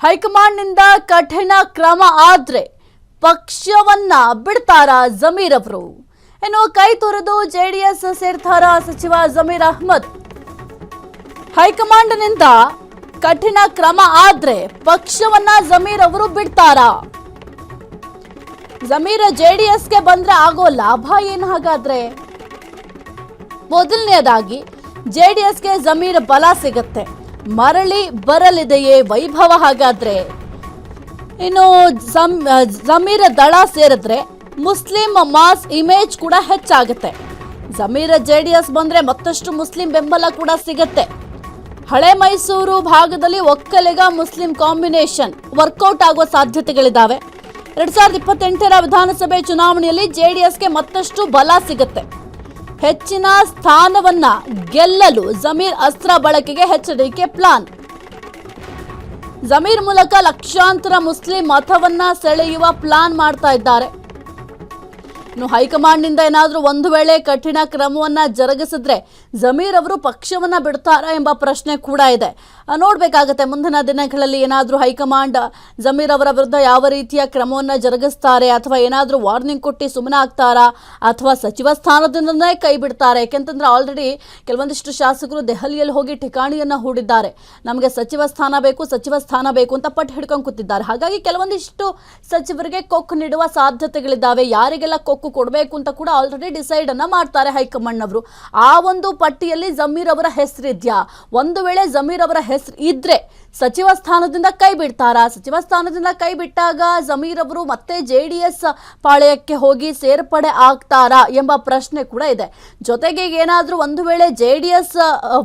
ಹೈಕಮಾಂಡ್ನಿಂದ ಕಠಿಣ ಕ್ರಮ ಆದ್ರೆ ಪಕ್ಷವನ್ನ ಬಿಡ್ತಾರಾ ಜಮೀರ್ ಅವರು? ಇನ್ನು ಕೈ ತೊರೆದು ಜೆಡಿಎಸ್ ಸೇರ್ತಾರ ಸಚಿವ ಜಮೀರ್ ಅಹ್ಮದ್. ಹೈಕಮಾಂಡ್ನಿಂದ ಕಠಿಣ ಕ್ರಮ ಆದ್ರೆ ಪಕ್ಷವನ್ನ ಜಮೀರ್ ಅವರು ಬಿಡ್ತಾರಾ? ಜಮೀರ್ ಜೆಡಿಎಸ್ಗೆ ಬಂದ್ರೆ ಆಗೋ ಲಾಭ ಏನು ಹಾಗಾದ್ರೆ? ಮೊದಲನೆಯದಾಗಿ ಜೆಡಿಎಸ್ಗೆ ಜಮೀರ್ ಬಲ ಸಿಗುತ್ತೆ, ಮರಳಿ ಬರಲಿದೆಯೇ ವೈಭವ? ಹಾಗಾದ್ರೆ ಇನ್ನು ಜಮೀರ್ ದಳ ಸೇರಿದ್ರೆ ಮುಸ್ಲಿಂ ಮಾಸ್ ಇಮೇಜ್ ಕೂಡ ಹೆಚ್ಚಾಗುತ್ತೆ. ಜಮೀರ್ ಜೆಡಿಎಸ್ ಬಂದ್ರೆ ಮತ್ತಷ್ಟು ಮುಸ್ಲಿಂ ಬೆಂಬಲ ಕೂಡ ಸಿಗುತ್ತೆ. ಹಳೆ ಮೈಸೂರು ಭಾಗದಲ್ಲಿ ಒಕ್ಕಲಿಗ ಮುಸ್ಲಿಂ ಕಾಂಬಿನೇಷನ್ ವರ್ಕೌಟ್ ಆಗೋ ಸಾಧ್ಯತೆಗಳಿದ್ದಾವೆ. 2028ರ ವಿಧಾನಸಭೆ ಚುನಾವಣೆಯಲ್ಲಿ ಜೆಡಿಎಸ್ಗೆ ಮತ್ತಷ್ಟು ಬಲ ಸಿಗುತ್ತೆ. ಹೆಚ್ಚಿನ ಸ್ಥಾನವನ್ನ ಗೆಲ್ಲಲು ಜಮೀರ್ ಅಸ್ತ್ರ ಬಳಕೆಗೆ ಎಚ್ಡಿಕೆ ಪ್ಲಾನ್. ಜಮೀರ್ ಮೂಲಕ ಲಕ್ಷಾಂತರ ಮುಸ್ಲಿಂ ಮತವನ್ನ ಸೆಳೆಯುವ ಪ್ಲಾನ್ ಮಾಡ್ತಾ ಇದ್ದಾರೆ. ಇನ್ನು ಹೈಕಮಾಂಡ್ನಿಂದ ಏನಾದರೂ ಒಂದು ವೇಳೆ ಕಠಿಣ ಕ್ರಮವನ್ನ ಜರುಗಿಸಿದ್ರೆ ಜಮೀರ್ ಅವರು ಪಕ್ಷವನ್ನ ಬಿಡ್ತಾರಾ ಎಂಬ ಪ್ರಶ್ನೆ ಕೂಡ ಇದೆ. ನೋಡ್ಬೇಕಾಗತ್ತೆ ಮುಂದಿನ ದಿನಗಳಲ್ಲಿ ಏನಾದರೂ ಹೈಕಮಾಂಡ್ ಜಮೀರ್ ಅವರ ವಿರುದ್ಧ ಯಾವ ರೀತಿಯ ಕ್ರಮವನ್ನ ಜರುಗಿಸ್ತಾರೆ, ಅಥವಾ ಏನಾದರೂ ವಾರ್ನಿಂಗ್ ಕೊಟ್ಟು ಸುಮ್ಮನೆ ಆಗ್ತಾರಾ, ಅಥವಾ ಸಚಿವ ಸ್ಥಾನದಿಂದನೇ ಕೈ ಬಿಡ್ತಾರೆ. ಯಾಕೆಂತಂದ್ರೆ ಆಲ್ರೆಡಿ ಕೆಲವೊಂದಿಷ್ಟು ಶಾಸಕರು ದೆಹಲಿಯಲ್ಲಿ ಹೋಗಿ ಠಿಕಾಣಿಯನ್ನ ಹೂಡಿದ್ದಾರೆ. ನಮಗೆ ಸಚಿವ ಸ್ಥಾನ ಬೇಕು ಅಂತ ಪಟ್ಟು ಹಿಡ್ಕೊಂಡು ಕೂತಿದ್ದಾರೆ. ಹಾಗಾಗಿ ಕೆಲವೊಂದಿಷ್ಟು ಸಚಿವರಿಗೆ ಕೊಕ್ಕು ನೀಡುವ ಸಾಧ್ಯತೆಗಳಿದ್ದಾವೆ. ಯಾರಿಗೆಲ್ಲ ಕೊಕ್ಕು ಕೊಡಬೇಕು ಅಂತ ಕೂಡ ಆಲ್ರೆಡಿ ಡಿಸೈಡ್ ಅನ್ನ ಮಾಡ್ತಾರೆ ಹೈಕಮಾಂಡ್ ಅವರು. ಆ ಒಂದು ಪಟ್ಟಿಯಲ್ಲಿ ಜಮೀರ್ ಅವರ ಹೆಸರಿದ್ಯಾ? ಒಂದು ವೇಳೆ ಜಮೀರ್ ಅವರ ಹೆಸರು ಇದ್ರೆ ಸಚಿವ ಸ್ಥಾನದಿಂದ ಕೈ ಬಿಡ್ತಾರಾ? ಸಚಿವ ಸ್ಥಾನದಿಂದ ಕೈ ಬಿಟ್ಟಾಗ ಜಮೀರ್ ಅವರು ಮತ್ತೆ ಜೆಡಿಎಸ್ ಪಾಳೆಯಕ್ಕೆ ಹೋಗಿ ಸೇರ್ಪಡೆ ಆಗ್ತಾರಾ ಎಂಬ ಪ್ರಶ್ನೆ ಕೂಡ ಇದೆ. ಜೊತೆಗೆ ಏನಾದ್ರೂ ಒಂದು ವೇಳೆ ಜೆಡಿಎಸ್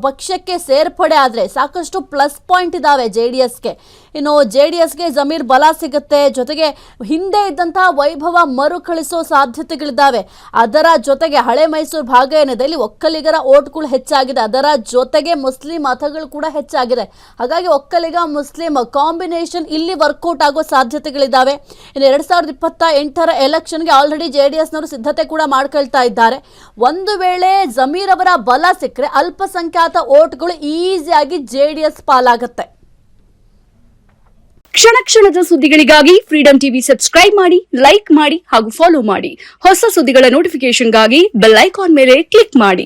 ಪಕ್ಷಕ್ಕೆ ಸೇರ್ಪಡೆ ಆದ್ರೆ ಸಾಕಷ್ಟು ಪ್ಲಸ್ ಪಾಯಿಂಟ್ ಇದಾವೆ ಜೆಡಿಎಸ್ಗೆ. ಇನ್ನು ಜೆಡಿಎಸ್ಗೆ ಜಮೀರ್ ಬಲ ಸಿಗುತ್ತೆ, ಜೊತೆಗೆ ಹಿಂದೆ ಇದ್ದಂತಹ ವೈಭವ ಮರುಕಳಿಸೋ ಸಾಧ್ಯತೆಗಳಿದ್ದಾವೆ. ಅದರ ಜೊತೆಗೆ ಹಳೆ ಮೈಸೂರು ಭಾಗ ಏನಿದೆ ಇಲ್ಲಿ ಒಕ್ಕಲಿಗರ ಓಟ್ಗಳು ಹೆಚ್ಚಾಗಿದೆ, ಅದರ ಜೊತೆಗೆ ಮುಸ್ಲಿಂ ಮತಗಳು ಕೂಡ ಹೆಚ್ಚಾಗಿದೆ. ಹಾಗಾಗಿ ಒಕ್ಕಲಿಗ ಮುಸ್ಲಿಂ ಕಾಂಬಿನೇಷನ್ ಇಲ್ಲಿ ವರ್ಕೌಟ್ ಆಗೋ ಸಾಧ್ಯತೆಗಳಿದ್ದಾವೆ. ಇನ್ನು 2028ರ ಎಲೆಕ್ಷನ್ಗೆ ಆಲ್ರೆಡಿ ಜೆಡಿಎಸ್ನವರು ಸಿದ್ಧತೆ ಕೂಡ ಮಾಡ್ಕೊಳ್ತಾ ಇದ್ದಾರೆ. ಒಂದು ವೇಳೆ ಜಮೀರ್ ಅವರ ಬಲ ಸಿಕ್ಕರೆ ಅಲ್ಪಸಂಖ್ಯಾತ ಓಟ್ಗಳು ಈಸಿಯಾಗಿ ಜೆಡಿಎಸ್ ಪಾಲಾಗುತ್ತೆ. ಕ್ಷಣ ಕ್ಷಣದ ಸುದ್ದಿಗಳಿಗಾಗಿ ಫ್ರೀಡಂ ಟಿವಿ ಸಬ್ಸ್ಕ್ರೈಬ್ ಮಾಡಿ, ಲೈಕ್ ಮಾಡಿ ಹಾಗೂ ಫಾಲೋ ಮಾಡಿ. ಹೊಸ ಸುದ್ದಿಗಳ ನೋಟಿಫಿಕೇಶನ್ಗಾಗಿ ಬೆಲ್ ಐಕಾನ್ ಮೇಲೆ ಕ್ಲಿಕ್ ಮಾಡಿ.